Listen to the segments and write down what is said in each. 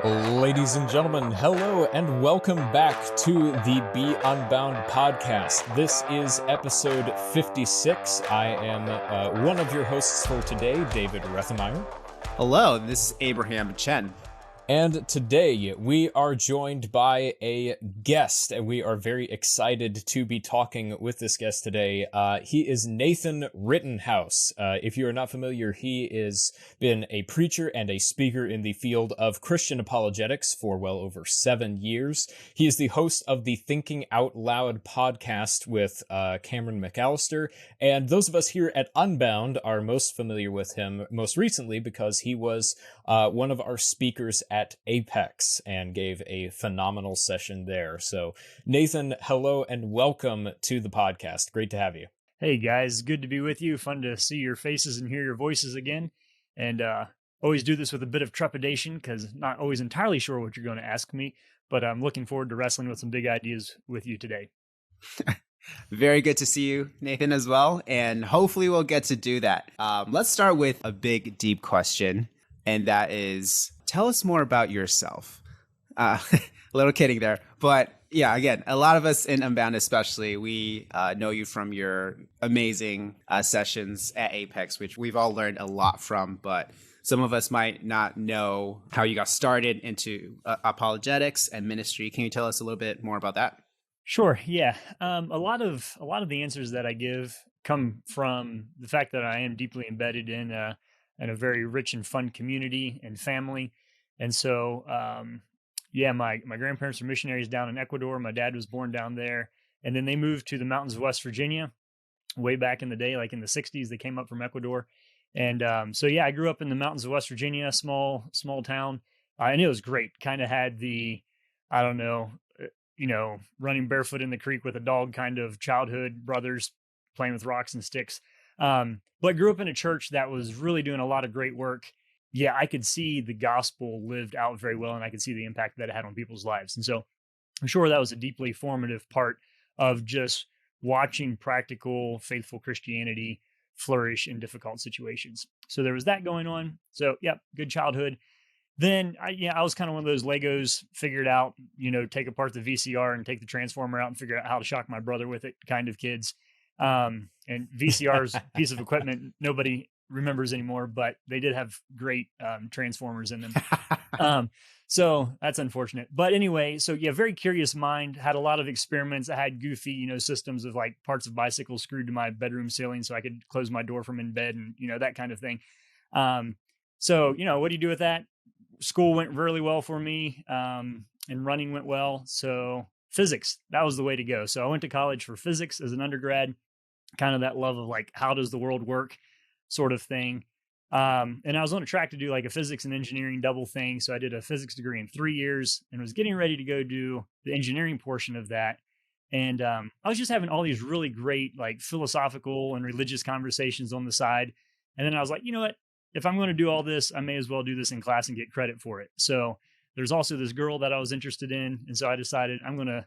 Ladies and gentlemen, hello and welcome back to the Be Unbound podcast. This is episode 56. I am one of your hosts for today, David Rethenmeyer. Hello, this is Abraham Chen. And today we are joined by a guest, and we are very excited to be talking with this guest today. He is Nathan Rittenhouse. If you are not familiar, he has been a preacher and a speaker in the field of Christian apologetics for well over 7 years. He is the host of the Thinking Out Loud podcast with Cameron McAllister, and those of us here at Unbound are most familiar with him most recently because he was one of our speakers at Apex and gave a phenomenal session there. So Nathan, hello and welcome to the podcast. Great to have you. Hey guys, good to be with you. Fun to see your faces and hear your voices again. And always do this with a bit of trepidation because not always entirely sure what you're going to ask me, but I'm looking forward to wrestling with some big ideas with you today. Very good to see you, Nathan, as well. And hopefully we'll get to do that. Let's start with a big, deep question. And that is, tell us more about yourself. A little kidding there. But yeah, again, a lot of us in Unbound especially, we know you from your amazing sessions at Apex, which we've all learned a lot from. But some of us might not know how you got started into apologetics and ministry. Can you tell us a little bit more about that? Sure. Yeah. A lot of the answers that I give come from the fact that I am deeply embedded in a very rich and fun community and family. And so, my grandparents were missionaries down in Ecuador. My dad was born down there. And then they moved to the mountains of West Virginia way back in the day, like in the 60s. They came up from Ecuador. And I grew up in the mountains of West Virginia, small town. And it was great. Kind of had the, running barefoot in the creek with a dog kind of childhood, brothers playing with rocks and sticks. But grew up in a church that was really doing a lot of great work. Yeah, I could see the gospel lived out very well, and I could see the impact that it had on people's lives. And so I'm sure that was a deeply formative part of just watching practical, faithful Christianity flourish in difficult situations. So there was that going on. So, yeah, good childhood. Then I was kind of one of those Legos figured out, take apart the VCR and take the transformer out and figure out how to shock my brother with it kind of kids. And VCR's piece of equipment nobody remembers anymore, but they did have great transformers in them. So that's unfortunate. But anyway, so yeah, very curious mind, had a lot of experiments. I had goofy, systems of like parts of bicycles screwed to my bedroom ceiling so I could close my door from in bed and, that kind of thing. So, what do you do with that? School went really well for me, and running went well. So physics, that was the way to go. So I went to college for physics as an undergrad, kind of that love of like, how does the world work sort of thing. And I was on a track to do like a physics and engineering double thing. So I did a physics degree in 3 years and was getting ready to go do the engineering portion of that. And I was just having all these really great like philosophical and religious conversations on the side. And then I was like, you know what? If I'm going to do all this, I may as well do this in class and get credit for it. So there's also this girl that I was interested in. And so I decided I'm going to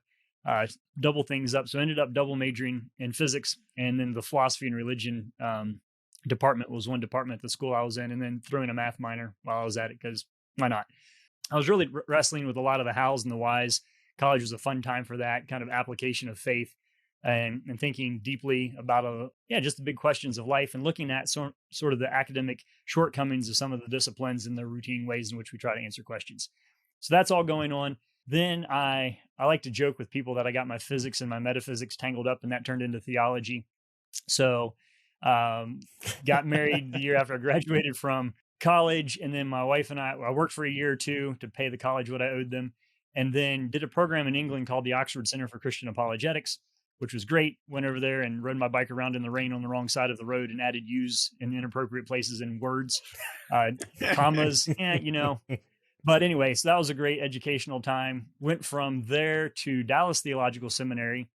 double things up. So I ended up double majoring in physics, and then the philosophy and religion department was one department at the school I was in, and then threw in a math minor while I was at it because why not? I was really wrestling with a lot of the hows and the whys. College was a fun time for that kind of application of faith and thinking deeply about just the big questions of life and looking at sort of the academic shortcomings of some of the disciplines and the routine ways in which we try to answer questions. So that's all going on. Then I like to joke with people that I got my physics and my metaphysics tangled up, and that turned into theology. So got married the year after I graduated from college. And then my wife and I worked for a year or two to pay the college what I owed them, and then did a program in England called the Oxford Center for Christian Apologetics, which was great. Went over there and rode my bike around in the rain on the wrong side of the road and added U's in inappropriate places and words, commas, But anyway, so that was a great educational time. Went from there to Dallas Theological Seminary,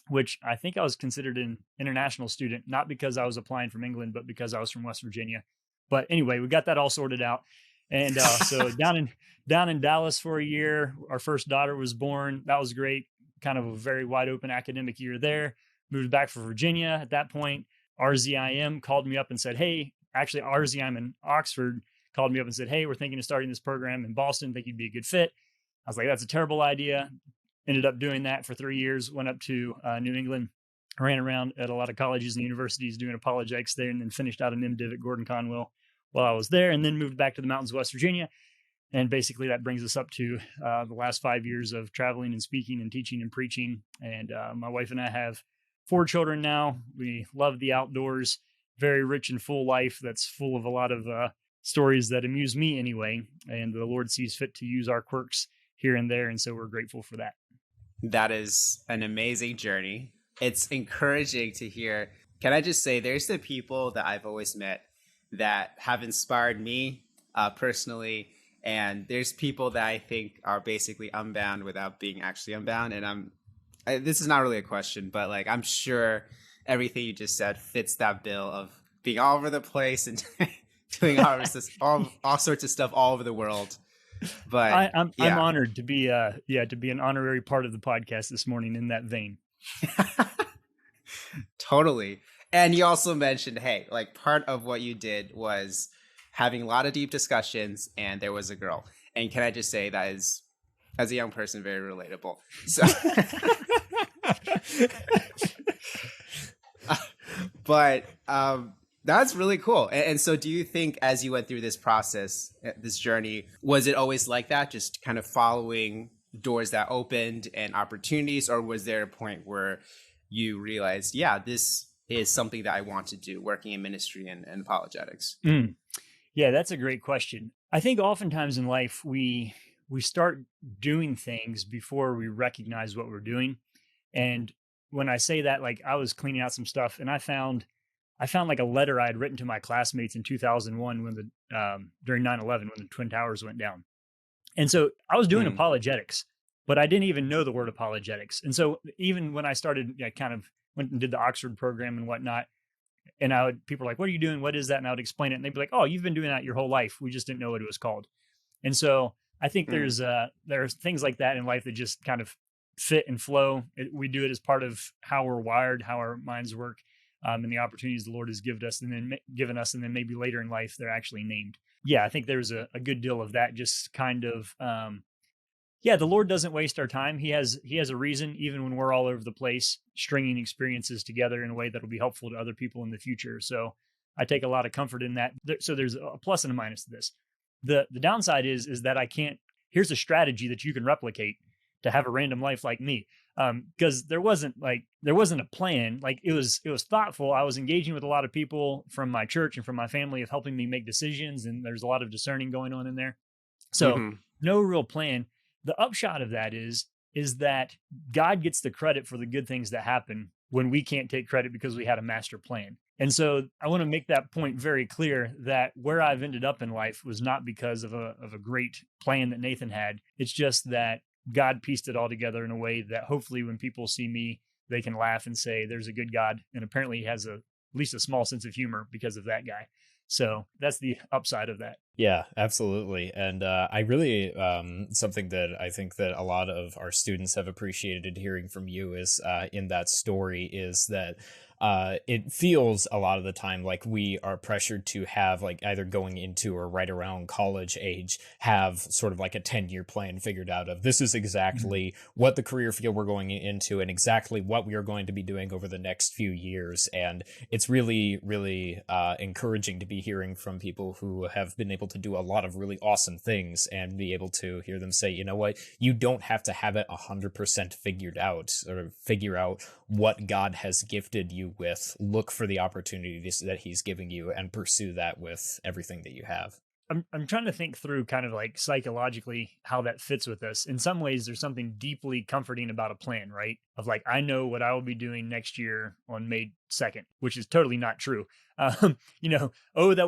which I think I was considered an international student, not because I was applying from England, but because I was from West Virginia. But anyway, we got that all sorted out. And so down in Dallas for a year, our first daughter was born. That was great. Kind of a very wide open academic year there. Moved back for Virginia at that point. RZIM called me up and said, hey, actually RZIM in Oxford called me up and said, hey, we're thinking of starting this program in Boston. Think you'd be a good fit. I was like, that's a terrible idea. Ended up doing that for 3 years, went up to New England, ran around at a lot of colleges and universities doing apologetics there, and then finished out an MDiv at Gordon Conwell while I was there, and then moved back to the mountains of West Virginia. And basically that brings us up to the last 5 years of traveling and speaking and teaching and preaching. And my wife and I have 4 children now. We love the outdoors, very rich and full life that's full of a lot of stories that amuse me anyway. And the Lord sees fit to use our quirks here and there. And so we're grateful for that. That is an amazing journey. It's encouraging to hear. Can I just say, there's the people that I've always met that have inspired me personally. And there's people that I think are basically unbound without being actually unbound. And this is not really a question, but like, I'm sure everything you just said fits that bill of being all over the place and doing all sorts of stuff all over the world. But I'm honored to be an honorary part of the podcast this morning in that vein. Totally. And you also mentioned, hey, like part of what you did was having a lot of deep discussions, and there was a girl. And can I just say that is, as a young person, very relatable. So, but that's really cool. And so do you think as you went through this process, this journey, was it always like that, just kind of following doors that opened and opportunities, or was there a point where you realized, yeah, this is something that I want to do, working in ministry and apologetics? Yeah, that's a great question. I think oftentimes in life, we start doing things before we recognize what we're doing. And when I say that, like I was cleaning out some stuff and I found like a letter I had written to my classmates in 2001 when during 9/11, when the Twin Towers went down. And so I was doing apologetics, but I didn't even know the word apologetics. And so even when I started, kind of went and did the Oxford program and whatnot, and people were like, what are you doing? What is that? And I would explain it. And they'd be like, oh, you've been doing that your whole life. We just didn't know what it was called. And so I think there's things like that in life that just kind of fit and flow. We do it as part of how we're wired, how our minds work, and the opportunities the Lord has given us, and then maybe later in life they're actually named. Yeah, I think there's a good deal of that. Just kind of, the Lord doesn't waste our time. He has a reason, even when we're all over the place, stringing experiences together in a way that will be helpful to other people in the future. So I take a lot of comfort in that. So there's a plus and a minus to this. The downside is that I can't. Here's a strategy that you can replicate to have a random life like me, because there wasn't a plan. Like it was thoughtful. I was engaging with a lot of people from my church and from my family of helping me make decisions, and there's a lot of discerning going on in there. So no real plan. The upshot of that is that God gets the credit for the good things that happen when we can't take credit because we had a master plan. And so I want to make that point very clear that where I've ended up in life was not because of a great plan that Nathan had. It's just that God pieced it all together in a way that hopefully when people see me, they can laugh and say, there's a good God. And apparently he has at least a small sense of humor because of that guy. So that's the upside of that. Yeah, absolutely. And I really, something that I think that a lot of our students have appreciated hearing from you is in that story is that it feels a lot of the time like we are pressured to have like either going into or right around college age, have sort of like a 10-year plan figured out of this is exactly what the career field we're going into and exactly what we are going to be doing over the next few years. And it's really, really encouraging to be hearing from people who have been able to do a lot of really awesome things and be able to hear them say, you know what, you don't have to have it 100% figured out or figure out what God has gifted you with. Look for the opportunities that he's giving you and pursue that with everything that you have. I'm trying to think through kind of like psychologically how that fits with us. In some ways, there's something deeply comforting about a plan, right? Of like, I know what I will be doing next year on May 2nd, which is totally not true. That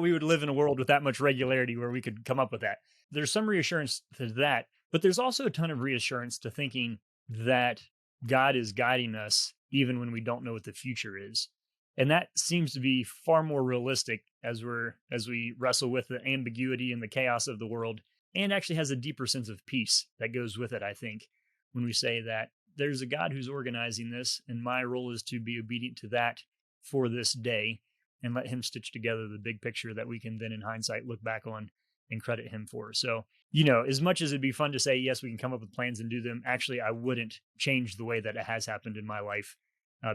we would live in a world with that much regularity where we could come up with that. There's some reassurance to that, but there's also a ton of reassurance to thinking that God is guiding us even when we don't know what the future is. And that seems to be far more realistic as we wrestle with the ambiguity and the chaos of the world, and actually has a deeper sense of peace that goes with it, I think, when we say that there's a God who's organizing this, and my role is to be obedient to that for this day and let him stitch together the big picture that we can then in hindsight look back on and credit him for. So, as much as it'd be fun to say, yes, we can come up with plans and do them, actually, I wouldn't change the way that it has happened in my life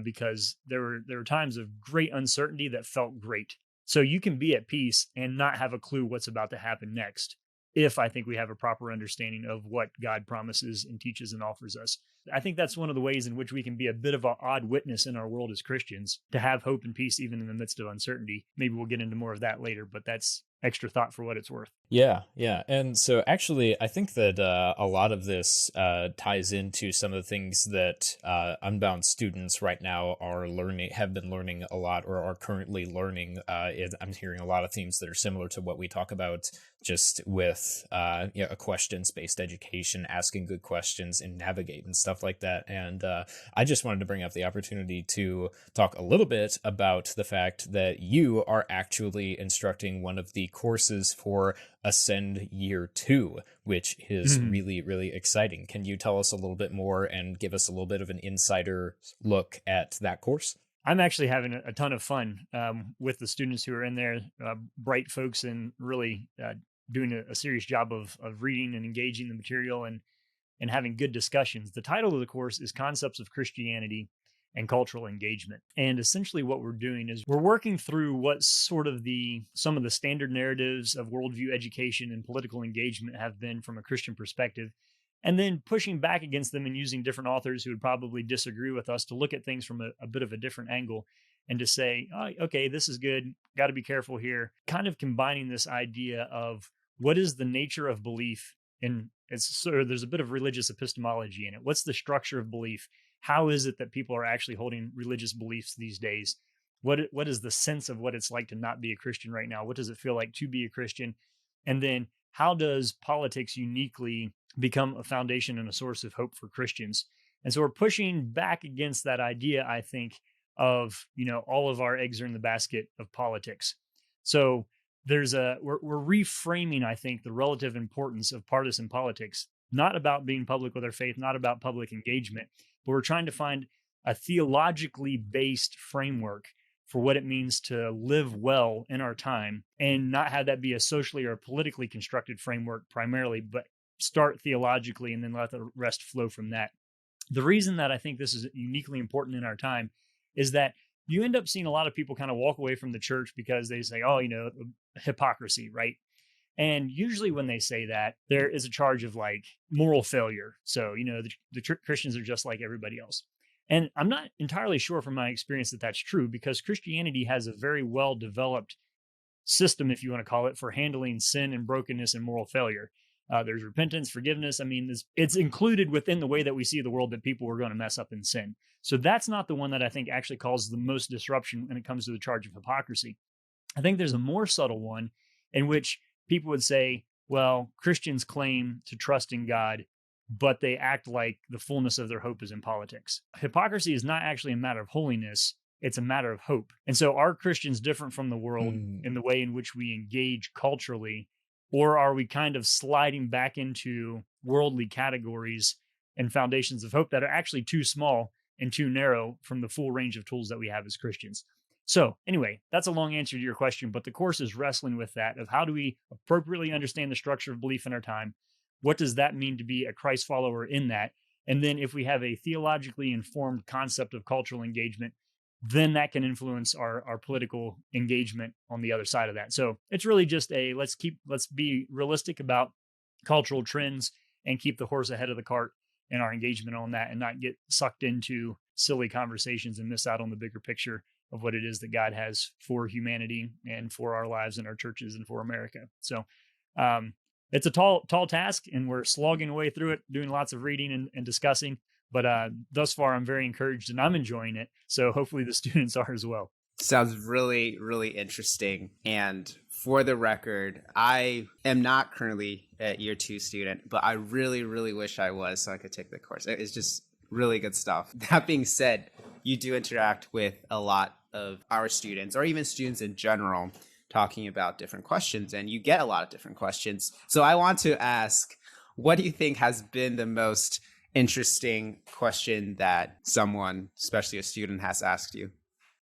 because there were times of great uncertainty that felt great. So you can be at peace and not have a clue what's about to happen next if I think we have a proper understanding of what God promises and teaches and offers us. I think that's one of the ways in which we can be a bit of an odd witness in our world as Christians, to have hope and peace even in the midst of uncertainty. Maybe we'll get into more of that later, but that's extra thought for what it's worth. Yeah. And so actually, I think that a lot of this ties into some of the things that Unbound students right now have been learning a lot, or are currently learning. I'm hearing a lot of themes that are similar to what we talk about just with a questions-based education, asking good questions and navigate and stuff like that. And I just wanted to bring up the opportunity to talk a little bit about the fact that you are actually instructing one of the courses for Ascend Year 2, which is really, really exciting. Can you tell us a little bit more and give us a little bit of an insider look at that course? I'm actually having a ton of fun with the students who are in there, bright folks, and really doing a serious job of reading and engaging the material and having good discussions. The title of the course is Concepts of Christianity and Cultural Engagement. And essentially what we're doing is we're working through what sort of some of the standard narratives of worldview education and political engagement have been from a Christian perspective, and then pushing back against them and using different authors who would probably disagree with us to look at things from a bit of a different angle and to say, oh, okay, this is good, got to be careful here. Kind of combining this idea of what is the nature of belief, and there's a bit of religious epistemology in it. What's the structure of belief? How is it that people are actually holding religious beliefs these days? What is the sense of what it's like to not be a Christian right now? What does it feel like to be a Christian? And then how does politics uniquely become a foundation and a source of hope for Christians? And so we're pushing back against that idea, I think, of, all of our eggs are in the basket of politics. So we're reframing, I think, the relative importance of partisan politics, not about being public with our faith, not about public engagement, but we're trying to find a theologically based framework for what it means to live well in our time, and not have that be a socially or politically constructed framework primarily, but start theologically and then let the rest flow from that. The reason that I think this is uniquely important in our time is that you end up seeing a lot of people kind of walk away from the church because they say, oh, hypocrisy, right? And usually when they say that, there is a charge of like moral failure. So, the Christians are just like everybody else. And I'm not entirely sure from my experience that that's true, because Christianity has a very well-developed system, if you want to call it, for handling sin and brokenness and moral failure. There's repentance, forgiveness. I mean, it's included within the way that we see the world that people are going to mess up in sin. So that's not the one that I think actually causes the most disruption when it comes to the charge of hypocrisy. I think there's a more subtle one in which people would say, well, Christians claim to trust in God, but they act like the fullness of their hope is in politics. Hypocrisy is not actually a matter of holiness. It's a matter of hope. And so are Christians different from the world in the way in which we engage culturally? Or are we kind of sliding back into worldly categories and foundations of hope that are actually too small and too narrow from the full range of tools that we have as Christians? So anyway, that's a long answer to your question, but the course is wrestling with that of how do we appropriately understand the structure of belief in our time? What does that mean to be a Christ follower in that? And then if we have a theologically informed concept of cultural engagement, then that can influence our political engagement on the other side of that. So it's really just let's be realistic about cultural trends and keep the horse ahead of the cart in our engagement on that, and not get sucked into silly conversations and miss out on the bigger picture of what it is that God has for humanity and for our lives and our churches and for America. So it's a tall task, and we're slogging away through it, doing lots of reading and discussing. But thus far, I'm very encouraged and I'm enjoying it. So hopefully the students are as well. Sounds really, really interesting. And for the record, I am not currently a year 2 student, but I really, really wish I was so I could take the course. It's just really good stuff. That being said, you do interact with a lot of our students, or even students in general, talking about different questions, and you get a lot of different questions. So I want to ask, what do you think has been the most interesting question that someone, especially a student, has asked you?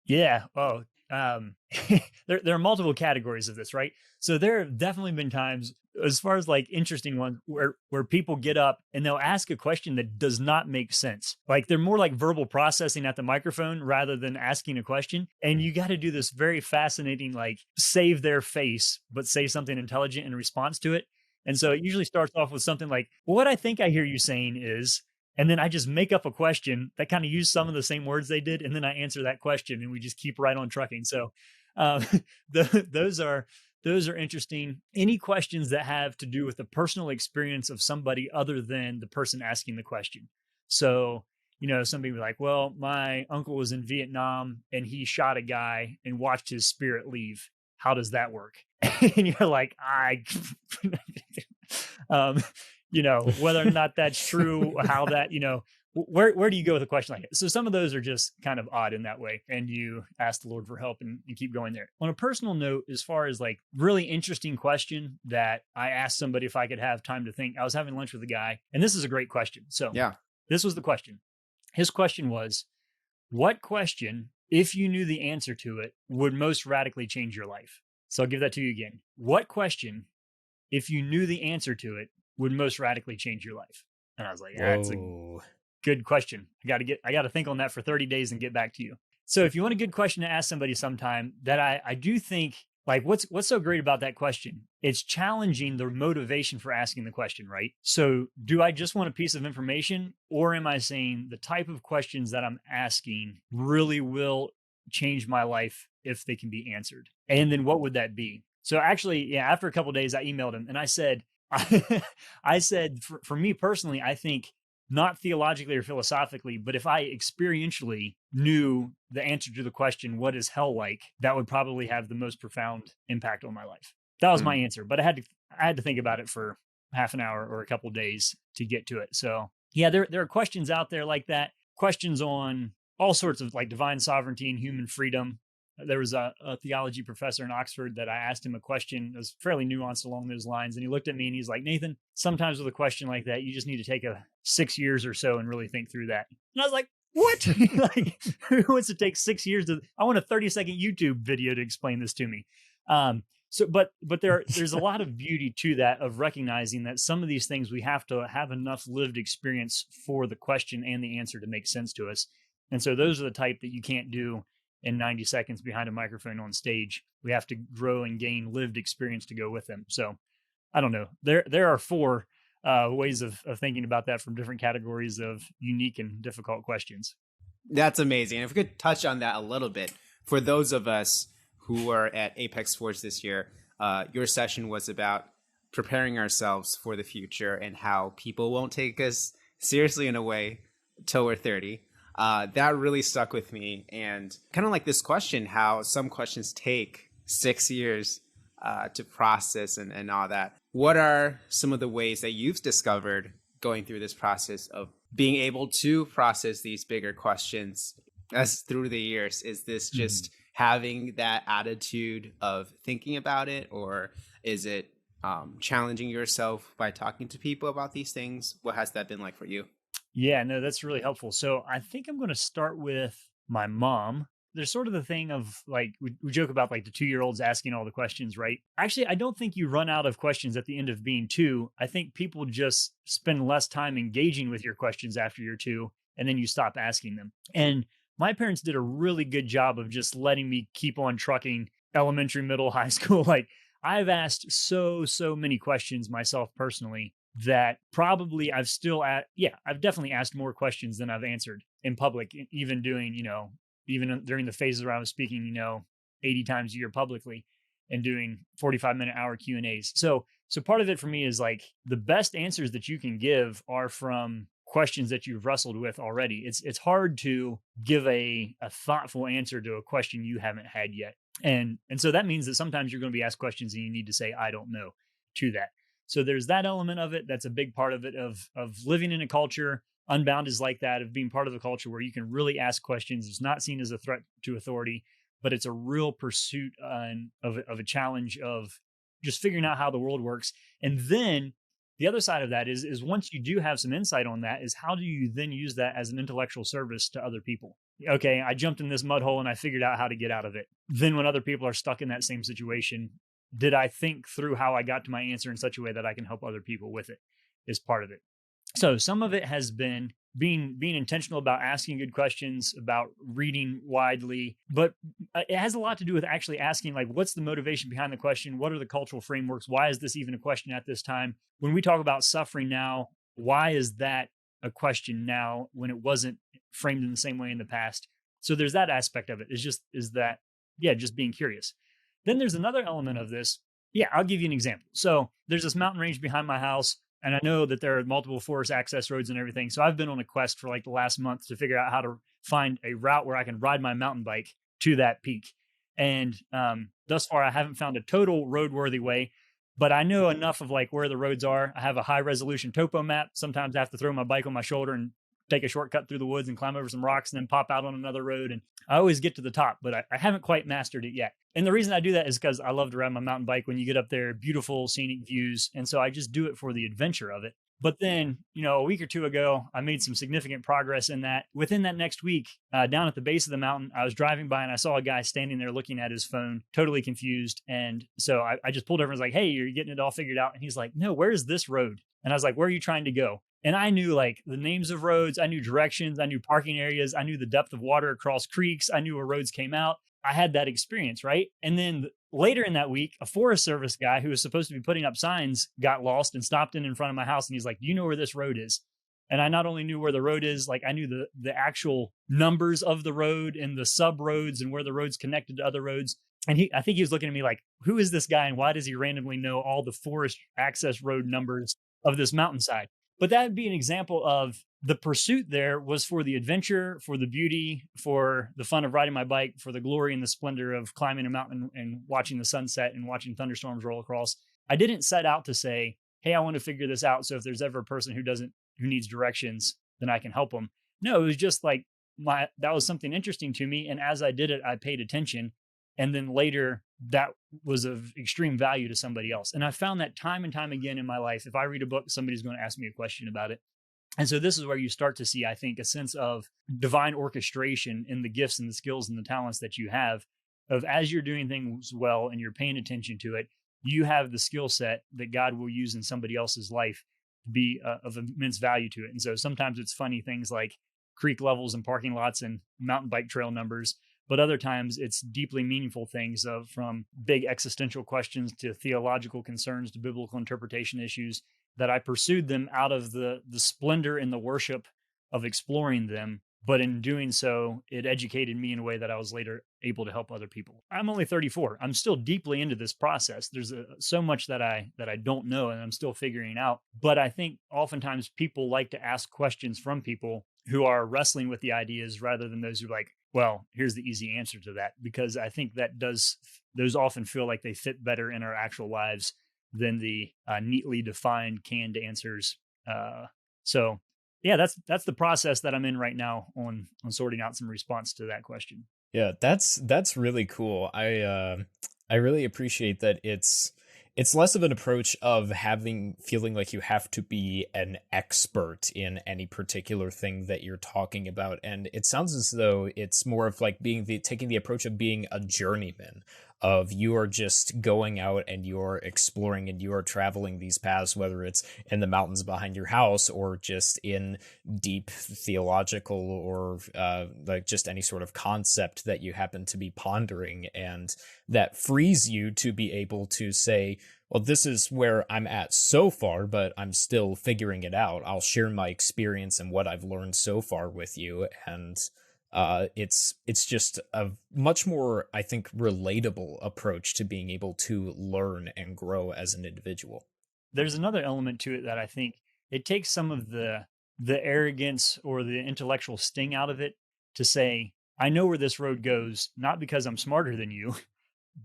Yeah. Oh, there are multiple categories of this, right? So there have definitely been times, as far as like interesting ones, where people get up and they'll ask a question that does not make sense. Like they're more like verbal processing at the microphone rather than asking a question. And you got to do this very fascinating, like save their face, but say something intelligent in response to it. And so it usually starts off with something like, what I think I hear you saying is, and then I just make up a question that kind of use some of the same words they did. And then I answer that question and we just keep right on trucking. So uh, those are interesting. Any questions that have to do with the personal experience of somebody other than the person asking the question. So, somebody be like, well, my uncle was in Vietnam and he shot a guy and watched his spirit leave. How does that work? And you're like, whether or not that's true, how that, where do you go with a question like that? So some of those are just kind of odd in that way. And you ask the Lord for help and keep going there. On a personal note, as far as like really interesting question that I asked somebody if I could have time to think, I was having lunch with a guy, and this is a great question. So yeah, this was the question. His question was, what question, if you knew the answer to it, would most radically change your life? So I'll give that to you again. What question, if you knew the answer to it, would most radically change your life? And I was like, that's a good question. I got to think on that for 30 days and get back to you. So if you want a good question to ask somebody sometime, that I do think, like, what's so great about that question? It's challenging the motivation for asking the question, right? So do I just want a piece of information, or am I saying the type of questions that I'm asking really will change my life if they can be answered? And then what would that be? So actually, after a couple of days, I emailed him and I said, I said, for me personally, I think not theologically or philosophically, but if I experientially knew the answer to the question, what is hell like, that would probably have the most profound impact on my life. That was my answer, but I had to think about it for half an hour or a couple of days to get to it. So yeah, there are questions out there like that, questions on all sorts of like divine sovereignty and human freedom. There was a theology professor in Oxford that I asked him a question that was fairly nuanced along those lines. And he looked at me and he's like, Nathan, sometimes with a question like that, you just need to take 6 years or so and really think through that. And I was like, what? Like, who wants to take 6 years I want a 30-second YouTube video to explain this to me. But there's a lot of beauty to that, of recognizing that some of these things we have to have enough lived experience for the question and the answer to make sense to us. And so those are the type that you can't do in 90 seconds behind a microphone on stage. We have to grow and gain lived experience to go with them. So I don't know. There are 4 ways of thinking about that from different categories of unique and difficult questions. That's amazing. And if we could touch on that a little bit, for those of us who are at Apex Forge this year, your session was about preparing ourselves for the future and how people won't take us seriously in a way till we're 30. That really stuck with me. And kind of like this question, how some questions take 6 years to process and all that. What are some of the ways that you've discovered going through this process of being able to process these bigger questions as through the years? Is this just having that attitude of thinking about it, or is it challenging yourself by talking to people about these things? What has that been like for you? Yeah, no, that's really helpful. So I think I'm going to start with my mom. There's sort of the thing of like, we joke about like the 2-year-olds asking all the questions, right? Actually, I don't think you run out of questions at the end of being 2. I think people just spend less time engaging with your questions after you're 2, and then you stop asking them. And my parents did a really good job of just letting me keep on trucking elementary, middle, high school. Like I've asked so many questions myself personally that probably I've definitely asked more questions than I've answered in public, even doing, even during the phases where I was speaking, 80 times a year publicly and doing 45-minute hour Q&As. So part of it for me is like the best answers that you can give are from questions that you've wrestled with already. It's hard to give a thoughtful answer to a question you haven't had yet. And so that means that sometimes you're going to be asked questions and you need to say, I don't know, to that. So there's that element of it. That's a big part of it, of living in a culture. Unbound is like that, of being part of a culture where you can really ask questions. It's not seen as a threat to authority, but it's a real pursuit of a challenge of just figuring out how the world works. And then the other side of that is once you do have some insight on that, is how do you then use that as an intellectual service to other people? okay, I jumped in this mud hole and I figured out how to get out of it. Then when other people are stuck in that same situation, did I think through how I got to my answer in such a way that I can help other people with it is part of it. So some of it has been being intentional about asking good questions, about reading widely, but it has a lot to do with actually asking, like, what's the motivation behind the question? What are the cultural frameworks? Why is this even a question at this time? When we talk about suffering now, why is that a question now when it wasn't framed in the same way in the past? So there's that aspect of it. Just being curious. Then there's another element of this. Yeah, I'll give you an example. So there's this mountain range behind my house, and I know that there are multiple forest access roads and everything. So I've been on a quest for like the last month to figure out how to find a route where I can ride my mountain bike to that peak. And thus far, I haven't found a total roadworthy way, but I know enough of like where the roads are. I have a high resolution topo map. Sometimes I have to throw my bike on my shoulder and take a shortcut through the woods and climb over some rocks and then pop out on another road. And I always get to the top, but I haven't quite mastered it yet. And the reason I do that is because I love to ride my mountain bike when you get up there, beautiful scenic views. And so I just do it for the adventure of it. But then, a week or two ago, I made some significant progress in that. Within that next week, down at the base of the mountain, I was driving by and I saw a guy standing there looking at his phone, totally confused. And so I just pulled over and was like, hey, you're getting it all figured out. And he's like, no, where is this road? And I was like, where are you trying to go? And I knew like the names of roads, I knew directions, I knew parking areas, I knew the depth of water across creeks, I knew where roads came out. I had that experience, right? And then later in that week, a Forest Service guy who was supposed to be putting up signs got lost and stopped in front of my house. And he's like, do you know where this road is? And I not only knew where the road is, like I knew the actual numbers of the road and the sub roads and where the roads connected to other roads. And I think he was looking at me like, who is this guy? And why does he randomly know all the forest access road numbers of this mountainside? But that would be an example of the pursuit there was for the adventure, for the beauty, for the fun of riding my bike, for the glory and the splendor of climbing a mountain and watching the sunset and watching thunderstorms roll across. I didn't set out to say, hey, I want to figure this out. So if there's ever a person who needs directions, then I can help them. No, it was just like that was something interesting to me. And as I did it, I paid attention. And then later, that was of extreme value to somebody else. And I found that time and time again in my life. If I read a book, somebody's going to ask me a question about it. And so this is where you start to see, I think, a sense of divine orchestration in the gifts and the skills and the talents that you have, of as you're doing things well and you're paying attention to it, you have the skill set that God will use in somebody else's life to be of immense value to it. And so sometimes it's funny things like creek levels and parking lots and mountain bike trail numbers. But other times it's deeply meaningful things from big existential questions to theological concerns to biblical interpretation issues that I pursued them out of the splendor and the worship of exploring them. But in doing so, it educated me in a way that I was later able to help other people. I'm only 34. I'm still deeply into this process. There's so much that I don't know and I'm still figuring out. But I think oftentimes people like to ask questions from people who are wrestling with the ideas rather than those who are like, well, here's the easy answer to that, because I think those often feel like they fit better in our actual lives than the neatly defined canned answers. So yeah, that's the process that I'm in right now on sorting out some response to that question. Yeah, that's really cool. I really appreciate that it's less of an approach of feeling like you have to be an expert in any particular thing that you're talking about. And it sounds as though it's more of like taking the approach of being a journeyman, of you are just going out and you're exploring and you are traveling these paths, whether it's in the mountains behind your house or just in deep theological or like just any sort of concept that you happen to be pondering. And that frees you to be able to say, well, this is where I'm at so far, but I'm still figuring it out. I'll share my experience and what I've learned so far with you. And it's just a much more, I think, relatable approach to being able to learn and grow as an individual. There's another element to it that I think it takes some of the arrogance or the intellectual sting out of it to say, I know where this road goes, not because I'm smarter than you,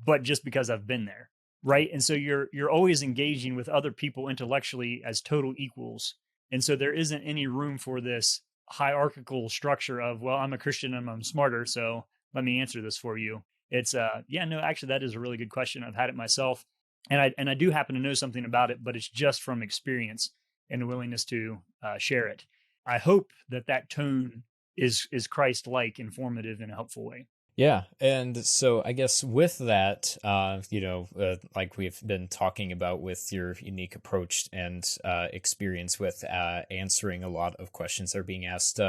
but just because I've been there. Right. And so you're always engaging with other people intellectually as total equals. And so there isn't any room for this hierarchical structure of, well, I'm a Christian and I'm smarter, so let me answer this for you. It's actually, that is a really good question. I've had it myself, and I do happen to know something about it, but it's just from experience and the willingness to share it. I hope that tone is Christ-like, informative in a helpful way. Yeah. And so I guess with that, like we've been talking about with your unique approach and experience with answering a lot of questions that are being asked,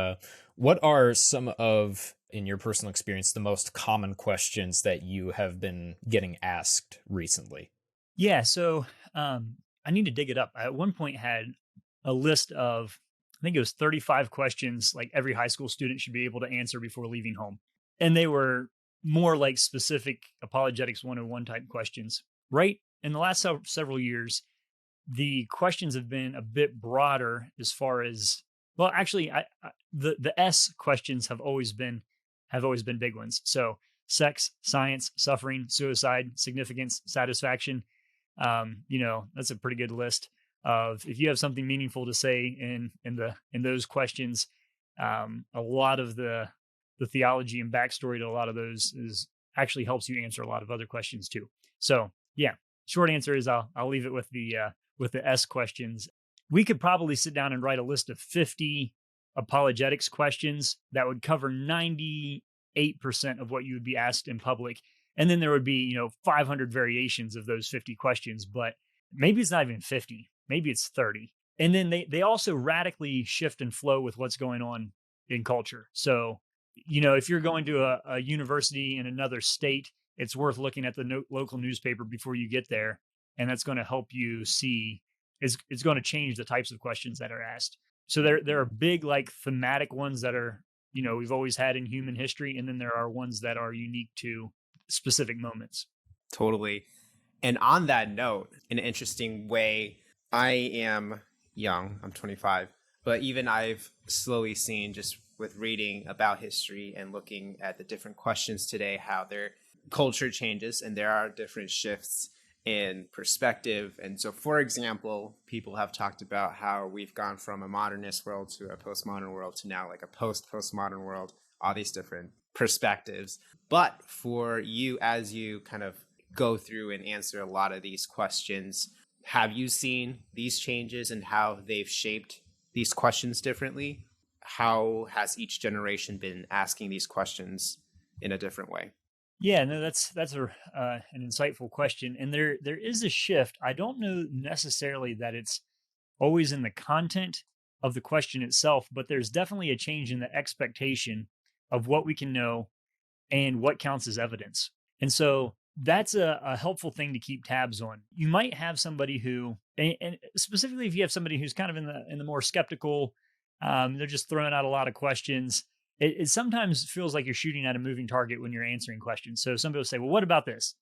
what are some of, in your personal experience, the most common questions that you have been getting asked recently? Yeah. So I need to dig it up. I at one point had a list of, I think it was 35 questions like every high school student should be able to answer before leaving home. And they were more like specific Apologetics 101 type questions. Right in the last several years, the questions have been a bit broader as far as, well, actually, the S questions have always been big ones. So sex, science, suffering, suicide, significance, satisfaction. That's a pretty good list of, if you have something meaningful to say in those questions. A lot of the theology and backstory to a lot of those is actually helps you answer a lot of other questions too. So yeah, short answer is I'll leave it with the S questions. We could probably sit down and write a list of 50 apologetics questions that would cover 98% of what you would be asked in public. And then there would be, 500 variations of those 50 questions, but maybe it's not even 50, maybe it's 30. And then they also radically shift and flow with what's going on in culture. So, if you're going to a university in another state, it's worth looking at the local newspaper before you get there. And that's going to help you see, it's going to change the types of questions that are asked. So there are big, like, thematic ones that are, we've always had in human history. And then there are ones that are unique to specific moments. Totally. And on that note, in an interesting way, I am young, I'm 25, but even I've slowly seen, just with reading about history and looking at the different questions today, how their culture changes and there are different shifts in perspective. And so, for example, people have talked about how we've gone from a modernist world to a postmodern world to now like a postmodern world, all these different perspectives. But for you, as you kind of go through and answer a lot of these questions, have you seen these changes and how they've shaped these questions differently? How has each generation been asking these questions in a different way? Yeah, no, that's an insightful question, and there is a shift. I don't know necessarily that it's always in the content of the question itself, but there's definitely a change in the expectation of what we can know and what counts as evidence. And so that's a helpful thing to keep tabs on. You might have somebody who, and specifically if you have somebody who's kind of in the more skeptical, they're just throwing out a lot of questions. It sometimes feels like you're shooting at a moving target when you're answering questions. So somebody will say, well, what about this?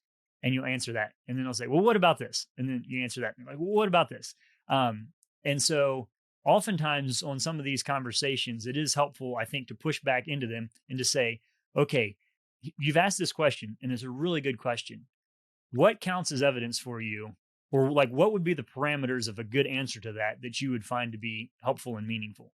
And you'll answer that. And then they'll say, well, what about this? And then you answer that. And you're like, well, what about this? And so oftentimes on some of these conversations, it is helpful, I think, to push back into them and to say, okay, you've asked this question and it's a really good question. What counts as evidence for you? Or like, what would be the parameters of a good answer to that you would find to be helpful and meaningful?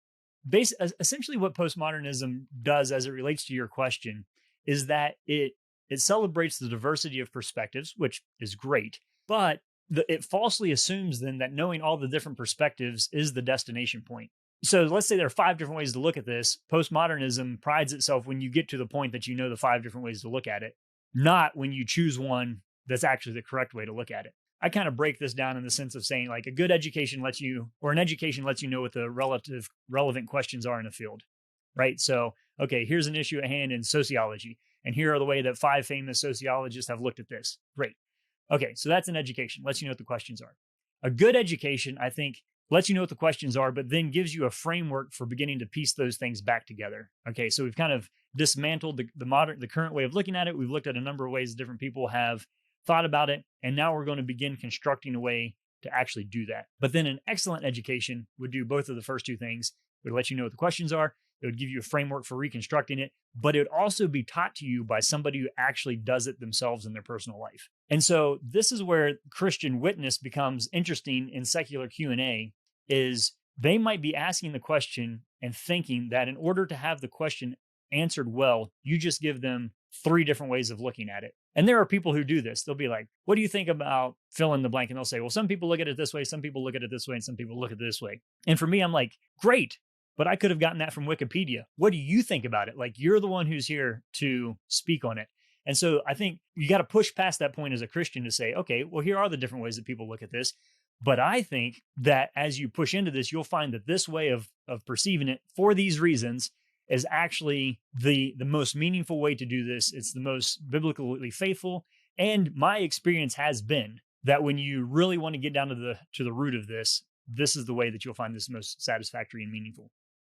Essentially what postmodernism does as it relates to your question is that it celebrates the diversity of perspectives, which is great, but it falsely assumes then that knowing all the different perspectives is the destination point. So let's say there are 5 different ways to look at this. Postmodernism prides itself when you get to the point that you know the 5 different ways to look at it, not when you choose one that's actually the correct way to look at it. I kind of break this down in the sense of saying, like, a good education lets you, or an education lets you know what the relevant questions are in a field, right? So, okay, here's an issue at hand in sociology, and here are the way that 5 famous sociologists have looked at this. Great. Okay, so that's an education, lets you know what the questions are. A good education, I think, lets you know what the questions are, but then gives you a framework for beginning to piece those things back together. Okay, so we've kind of dismantled the current way of looking at it. We've looked at a number of ways different people have thought about it, and now we're going to begin constructing a way to actually do that. But then an excellent education would do both of the first 2 things. It would let you know what the questions are. It would give you a framework for reconstructing it, but it would also be taught to you by somebody who actually does it themselves in their personal life. And so this is where Christian witness becomes interesting in secular Q&A, is they might be asking the question and thinking that in order to have the question answered well, you just give them 3 different ways of looking at it. And there are people who do this. They'll be like, what do you think about fill in the blank? And they'll say, well, some people look at it this way, some people look at it this way, and some people look at it this way. And for me, I'm like, great. but I could have gotten that from Wikipedia. What do you think about it? Like, you're the one who's here to speak on it. And so I think you got to push past that point as a Christian to say, okay, well, here are the different ways that people look at this. But I think that as you push into this, you'll find that this way of perceiving it for these reasons is actually the most meaningful way to do this. It's the most biblically faithful. And my experience has been that when you really want to get down to the root of this, this is the way that you'll find this most satisfactory and meaningful.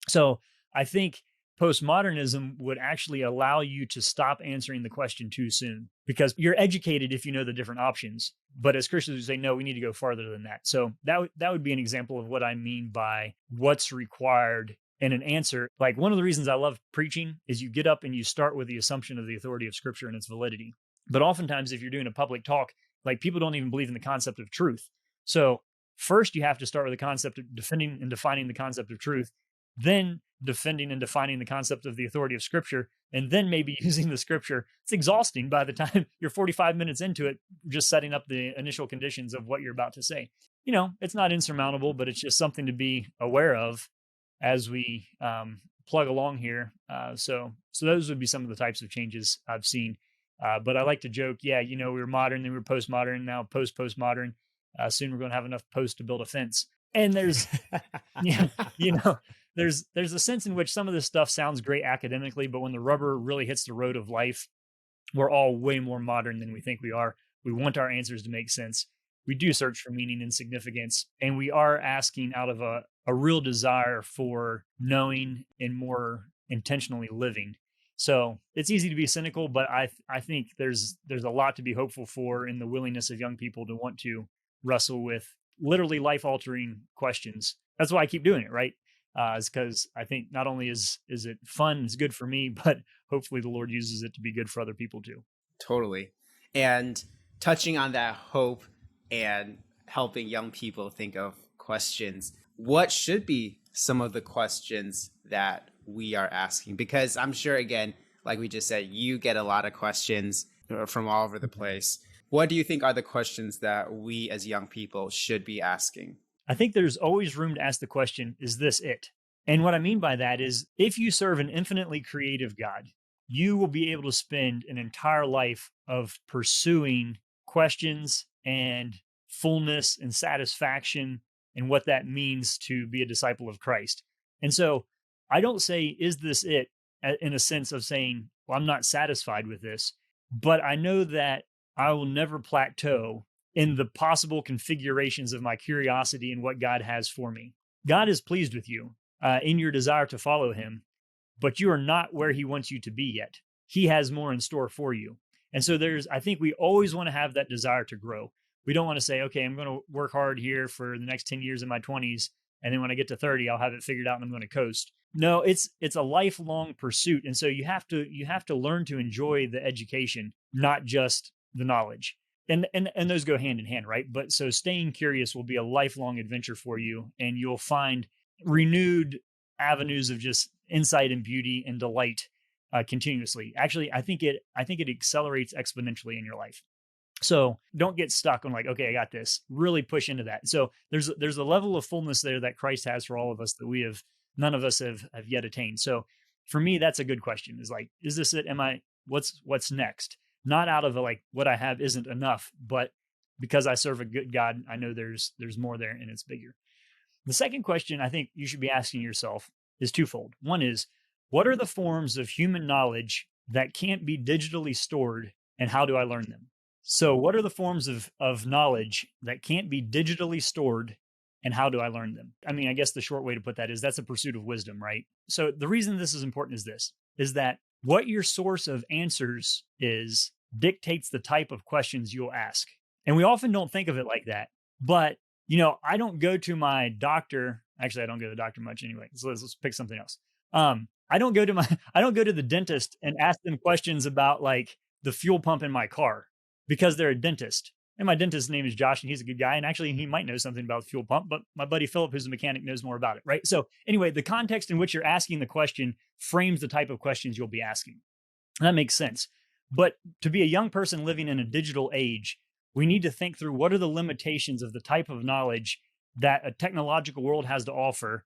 So I think postmodernism would actually allow you to stop answering the question too soon, because you're educated if you know the different options. But as Christians, we say, no, we need to go farther than that. So that would be an example of what I mean by what's required in an answer. Like, one of the reasons I love preaching is you get up and you start with the assumption of the authority of Scripture and its validity. But oftentimes, if you're doing a public talk, like, people don't even believe in the concept of truth. So first, you have to start with the concept of defending and defining the concept of truth, then defending and defining the concept of the authority of Scripture, and then maybe using the Scripture. It's exhausting by the time you're 45 minutes into it, just setting up the initial conditions of what you're about to say. You know, it's not insurmountable, but it's just something to be aware of as we plug along here. So those would be some of the types of changes I've seen. But I like to joke, yeah, you know, we were modern, then we were postmodern, now postmodern. Soon we're going to have enough posts to build a fence. And there's, yeah, you know, there's a sense in which some of this stuff sounds great academically, but when the rubber really hits the road of life, we're all way more modern than we think we are. We want our answers to make sense. We do search for meaning and significance, and we are asking out of a real desire for knowing and more intentionally living. So it's easy to be cynical, but I think there's a lot to be hopeful for in the willingness of young people to want to wrestle with literally life-altering questions. That's why I keep doing it, right? Is because I think not only is it fun, it's good for me, but hopefully the Lord uses it to be good for other people too. Totally. And touching on that hope and helping young people think of questions, what should be some of the questions that we are asking? Because I'm sure, again, like we just said, you get a lot of questions from all over the place. What do you think are the questions that we as young people should be asking? I think there's always room to ask the question, is this it? And what I mean by that is, if you serve an infinitely creative God, you will be able to spend an entire life of pursuing questions and fullness and satisfaction and what that means to be a disciple of Christ. And so I don't say, is this it, in a sense of saying, well, I'm not satisfied with this, but I know that I will never plateau in the possible configurations of my curiosity and what God has for me. God is pleased with you in your desire to follow him, but you are not where he wants you to be yet. He has more in store for you. And so I think we always want to have that desire to grow. We don't want to say, okay, I'm going to work hard here for the next 10 years in my 20s, and then when I get to 30, I'll have it figured out and I'm going to coast. No, it's a lifelong pursuit. And so you have to learn to enjoy the education, not just the knowledge. And those go hand in hand, right? But so staying curious will be a lifelong adventure for you, and you'll find renewed avenues of just insight and beauty and delight continuously. Actually, I think it accelerates exponentially in your life. So don't get stuck on like, okay, I got this. Really push into that. So there's a level of fullness there that Christ has for all of us that none of us have yet attained. So for me, that's a good question. Is like, is this it? What's next? Not out of like what I have isn't enough, but because I serve a good God, I know there's more there and it's bigger. The second question I think you should be asking yourself is twofold. One is, what are the forms of human knowledge that can't be digitally stored, and how do I learn them? So what are the forms of knowledge that can't be digitally stored, and how do I learn them? I mean, I guess the short way to put that is that's a pursuit of wisdom, right? So the reason this is important is that what your source of answers is dictates the type of questions you'll ask. And we often don't think of it like that. But, I don't go to my doctor. Actually, I don't go to the doctor much anyway. So let's pick something else. I don't go to the dentist and ask them questions about like the fuel pump in my car, because they're a dentist. And my dentist's name is Josh, and he's a good guy. And actually, he might know something about the fuel pump, but my buddy Philip, who's a mechanic, knows more about it, right? So anyway, the context in which you're asking the question frames the type of questions you'll be asking. And that makes sense. But to be a young person living in a digital age, we need to think through what are the limitations of the type of knowledge that a technological world has to offer,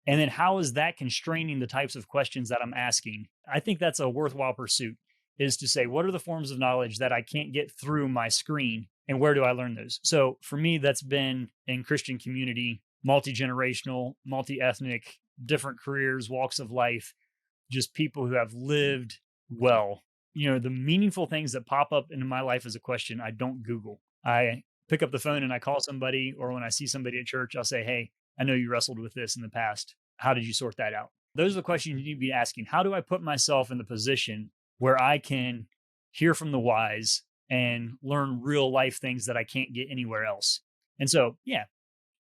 And then how is that constraining the types of questions that I'm asking? I think that's a worthwhile pursuit, is to say, what are the forms of knowledge that I can't get through my screen, and where do I learn those? So for me, that's been in Christian community, multi-generational, multi-ethnic, different careers, walks of life, just people who have lived well. The meaningful things that pop up into my life as a question, I don't Google. I pick up the phone and I call somebody, or when I see somebody at church, I'll say, hey, I know you wrestled with this in the past. How did you sort that out? Those are the questions you need to be asking. How do I put myself in the position where I can hear from the wise and learn real life things that I can't get anywhere else? And so, yeah,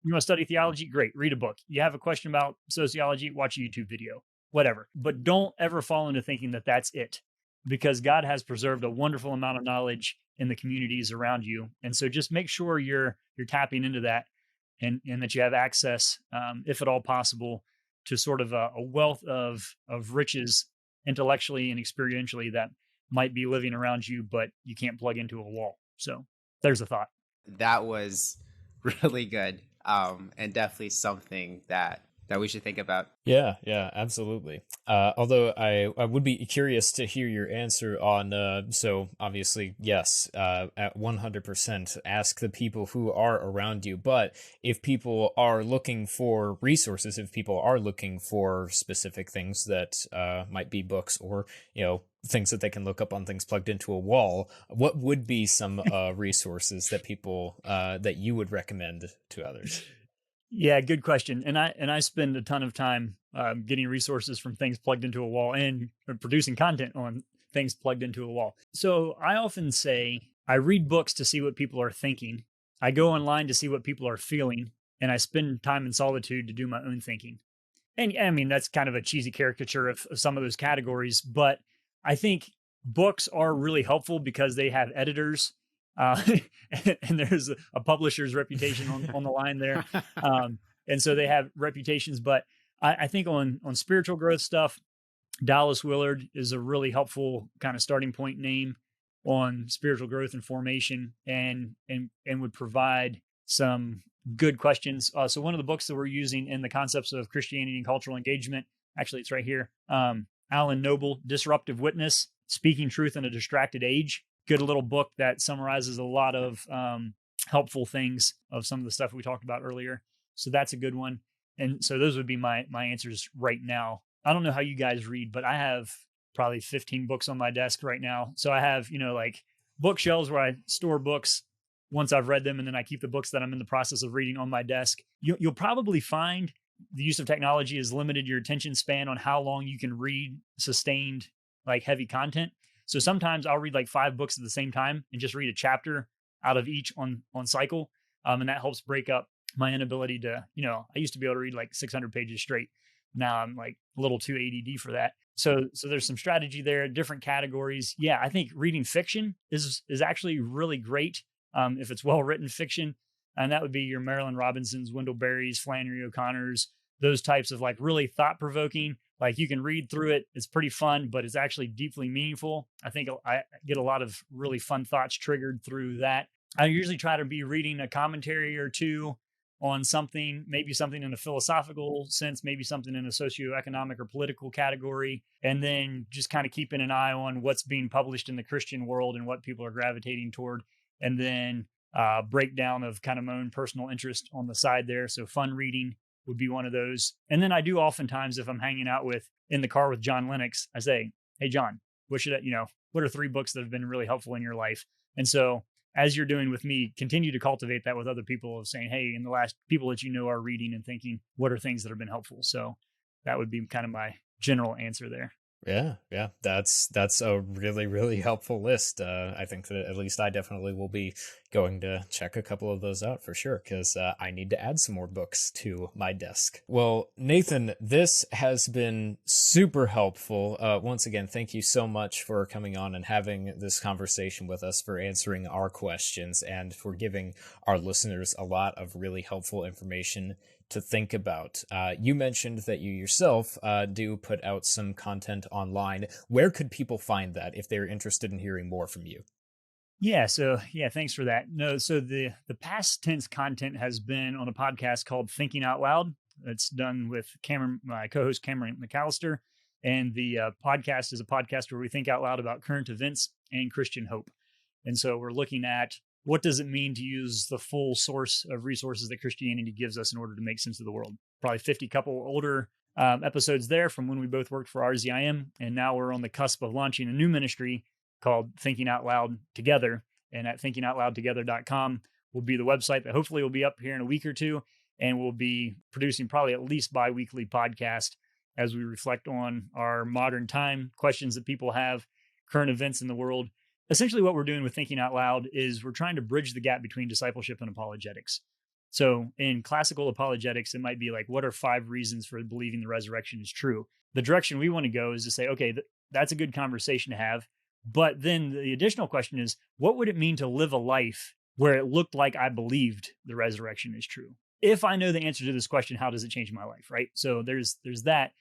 you want to study theology? Great. Read a book. You have a question about sociology? Watch a YouTube video, whatever. But don't ever fall into thinking that that's it, because God has preserved a wonderful amount of knowledge in the communities around you. And so just make sure you're tapping into that, and that you have access, if at all possible, to sort of a wealth of riches intellectually and experientially that might be living around you, but you can't plug into a wall. So there's a thought. That was really good, and definitely something that we should think about. Yeah, absolutely. Although I would be curious to hear your answer on, so obviously, yes, at 100%, ask the people who are around you. But if people are looking for resources, if people are looking for specific things that might be books, or, things that they can look up on things plugged into a wall, what would be some resources that people, that you would recommend to others? Yeah, good question. And I spend a ton of time getting resources from things plugged into a wall, and producing content on things plugged into a wall. So I often say I read books to see what people are thinking. I go online to see what people are feeling, and I spend time in solitude to do my own thinking. And I mean, that's kind of a cheesy caricature of some of those categories, but I think books are really helpful because they have editors. And there's a publisher's reputation on the line there. And so they have reputations, but I think on spiritual growth stuff, Dallas Willard is a really helpful kind of starting point name on spiritual growth and formation, and would provide some good questions. So one of the books that we're using in the concepts of Christianity and cultural engagement, actually it's right here. Alan Noble, Disruptive Witness, Speaking Truth in a Distracted Age. Good little book that summarizes a lot of helpful things of some of the stuff we talked about earlier. So that's a good one. And so those would be my answers right now. I don't know how you guys read, but I have probably 15 books on my desk right now. So I have, like bookshelves where I store books once I've read them, and then I keep the books that I'm in the process of reading on my desk. You'll probably find the use of technology has limited your attention span on how long you can read sustained, like heavy content. So sometimes I'll read like 5 books at the same time and just read a chapter out of each on cycle. And that helps break up my inability to, I used to be able to read like 600 pages straight. Now I'm like a little too ADD for that. So there's some strategy there, different categories. Yeah, I think reading fiction is actually really great if it's well-written fiction. And that would be your Marilyn Robinsons, Wendell Berry's, Flannery O'Connor's, those types of like really thought-provoking. Like you can read through it. It's pretty fun, but it's actually deeply meaningful. I think I get a lot of really fun thoughts triggered through that. I usually try to be reading a commentary or two on something, maybe something in a philosophical sense, maybe something in a socioeconomic or political category, and then just kind of keeping an eye on what's being published in the Christian world and what people are gravitating toward. And then breakdown of kind of my own personal interest on the side there. So fun reading would be one of those. And then I do oftentimes, if I'm hanging out in the car with John Lennox, I say, hey, John, what are 3 books that have been really helpful in your life? And so as you're doing with me, continue to cultivate that with other people of saying, hey, in the last people that are reading and thinking, what are things that have been helpful? So that would be kind of my general answer there. Yeah. That's a really, really helpful list. I think that at least I definitely will be going to check a couple of those out for sure, because I need to add some more books to my desk. Well, Nathan, this has been super helpful. Once again, thank you so much for coming on and having this conversation with us, for answering our questions, and for giving our listeners a lot of really helpful information to think about. You mentioned that you yourself do put out some content online. Where could people find that if they're interested in hearing more from you? Yeah. So thanks for that. No, so the past tense content has been on a podcast called Thinking Out Loud. It's done with my co-host Cameron McAllister. And the podcast is a podcast where we think out loud about current events and Christian hope. And so we're looking at what does it mean to use the full source of resources that Christianity gives us in order to make sense of the world. Probably 50 couple older episodes there from when we both worked for RZIM. And now we're on the cusp of launching a new ministry called Thinking Out Loud Together. And at thinkingoutloudtogether.com will be the website that hopefully will be up here in a week or two. And we'll be producing probably at least bi-weekly podcast as we reflect on our modern time, questions that people have, current events in the world. Essentially what we're doing with Thinking Out Loud is we're trying to bridge the gap between discipleship and apologetics. So in classical apologetics, it might be like, what are 5 reasons for believing the resurrection is true? The direction we want to go is to say, okay, that's a good conversation to have. But then the additional question is, what would it mean to live a life where it looked like I believed the resurrection is true? If I know the answer to this question, how does it change my life, right? So there's that.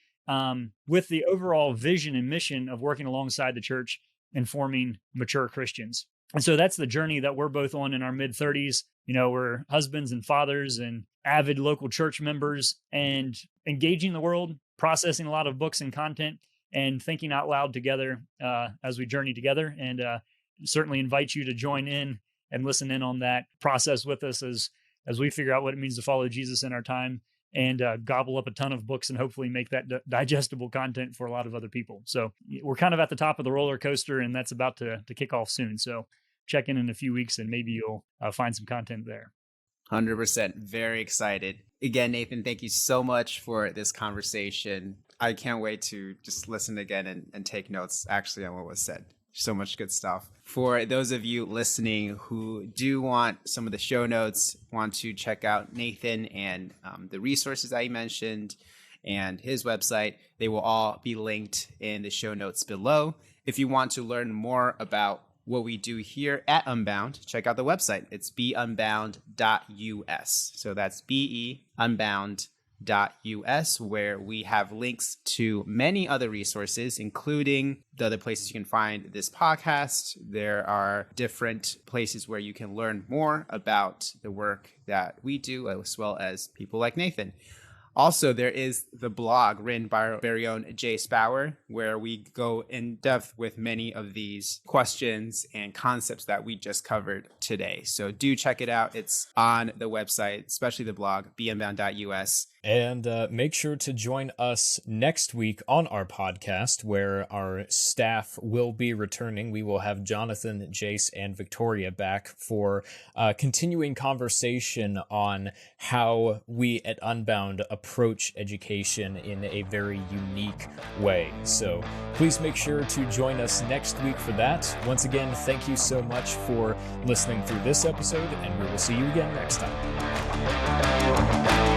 With the overall vision and mission of working alongside the church and forming mature Christians. And so that's the journey that we're both on in our mid-30s. You know, we're husbands and fathers and avid local church members and engaging the world, processing a lot of books and content and thinking out loud together as we journey together. And certainly invite you to join in and listen in on that process with us as we figure out what it means to follow Jesus in our time and gobble up a ton of books and hopefully make that digestible content for a lot of other people. So we're kind of at the top of the roller coaster, and that's about to kick off soon. So check in a few weeks and maybe you'll find some content there. 100%. Very excited. Again, Nathan, thank you so much for this conversation. I can't wait to just listen again and take notes actually on what was said. So much good stuff. For those of you listening who do want some of the show notes, want to check out Nathan and the resources I mentioned and his website, they will all be linked in the show notes below. If you want to learn more about what we do here at Unbound, check out the website. It's beunbound.us. So that's beunbound.us, where we have links to many other resources, including the other places you can find this podcast. There are different places where you can learn more about the work that we do, as well as people like Nathan. Also, there is the blog written by our very own Jay Spower, where we go in depth with many of these questions and concepts that we just covered today. So do check it out. It's on the website, especially the blog, beunbound.us. And make sure to join us next week on our podcast, where our staff will be returning. We will have Jonathan, Jace, and Victoria back for continuing conversation on how we at Unbound approach education in a very unique way. So please make sure to join us next week for that. Once again, thank you so much for listening through this episode, and we will see you again next time.